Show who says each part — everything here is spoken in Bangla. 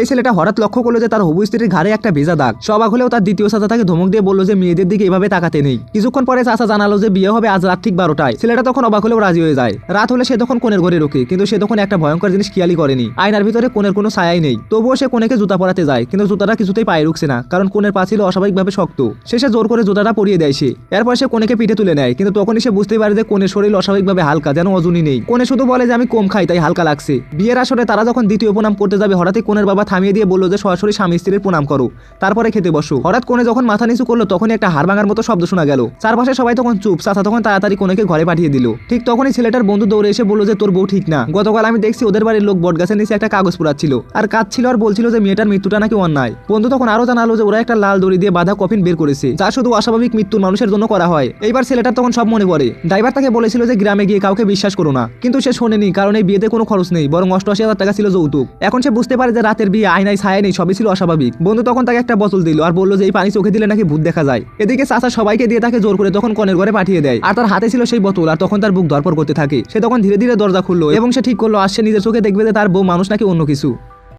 Speaker 1: এই ছেলেটা হঠাৎ লক্ষ্য করলো যে তার হবু স্ত্রীর ঘাড়ে একটা ভেজা দাগ। সবাক হলেও তার দ্বিতীয় চাচা তাকে ধমক দিয়ে বললো যে মেয়েদের দিকে এভাবে তাকাতে নেই। কিছুক্ষণ পরে চাচা জানালো যে বিয়ে হবে আজ রাত ঠিক 12টায়। ছেলেটা তখন অবাক হলেও রাজি হয়ে যায়। রাত হলে সে তখন কোণের ঘরে ঢোকে, কিন্তু সে তখন একটা ভয়ঙ্কর জিনিস খেয়ালই করেনি। আয়নার ভিতরে কোণের কোনো ছায়াই নেই। তবুও সে কোণেকে জুতা পরাতে যায়, কিন্তু জুতাটা কিছুতেই পায়ে রুখছে না, কারণ কোণের পা ছিল অস্বাভাবিকভাবে শক্ত। শেষে জোর করে জুতাটা পরিয়ে দেয় সে। এরপর সে কোণেকে পিঠে তুলে নেয়, কিন্তু তখনই সে বুঝতে পারে যে কোণের শরীর অস্বাভাবিকভাবে হালকা, যেন ওজনই নেই। কোণে শুধু বলে যে আমি কম খাই তাই হালকা লাগছে। বিয়ের আসরে তারা যখন দ্বিতীয় প্রণাম করতে যাবে, হঠাৎই কোণের বাবা থামিয়ে দিয়ে বললো যে সরাসরি স্বামী স্ত্রীর প্রণাম করো, তারপরে খেতে বসো। হঠাৎ কোণে যখন মাথা নিচু করলো, তখনই একটা হাড় ভাঙার মতো শব্দ শোনা গেল। চারপাশে সবাই তখন চুপ। চাচা তখন তাড়াতাড়ি কোণেকে ঘরে পাঠিয়ে দিল। ঠিক তখনই ছেলেটার বন্ধু দৌড়ে এসে বললো যে তোর বউ ঠিক না। গতকাল আমি দেখছি ওদের বাড়ির লোক বটগাছের নিচে একটা কাগজ পোড়াচ্ছিল আর কাঁদছিল আর বলছিল যে মেয়েটার মৃত্যুটা নাকি অন্যায়। বন্ধু তখন আরো জানালো যে ওরা একটা লাল দড়ি দিয়ে বাঁধা কফিন বের করেছে, যা শুধু অস্বাভাবিক মৃত্যুর মানুষের জন্য করা হয়। এইবার ছেলেটার তখন সব মনে পড়ে। ড্রাইভার তাকে বলেছিল যে গ্রামে গিয়ে কাউকে বিশ্বাস করো না, কিন্তু সে শোনেনি, কারণ এই বিয়েতে কোনো খরচ নেই, বরং 88,000 টাকা ছিল যৌতুক। এখন সে বুঝতে পারে যে রাতের বিয়ে আয়নায় ছায়া নেই, সবই ছিল অস্বাভাবিক। বন্ধু তখন তাকে একটা বোতল দিল আর বললো যে এই পানি চোখে দিলে নাকি ভূত দেখা যায়। এদিকে চাচা সবাইকে দিয়ে তাকে জোর করে তখন কনের ঘরে পাঠিয়ে দেয়, আর তার হাতে ছিল সেই বোতল। আর তখন তার বুক ধরপড় করতে থাকে। সে তখন ধীরে ধীরে দরজা খুললো এবং সে ঠিক করলো আজ সে নিজের চোখে দেখবে যে তার বউ মানুষ নাকি অন্য কিছু।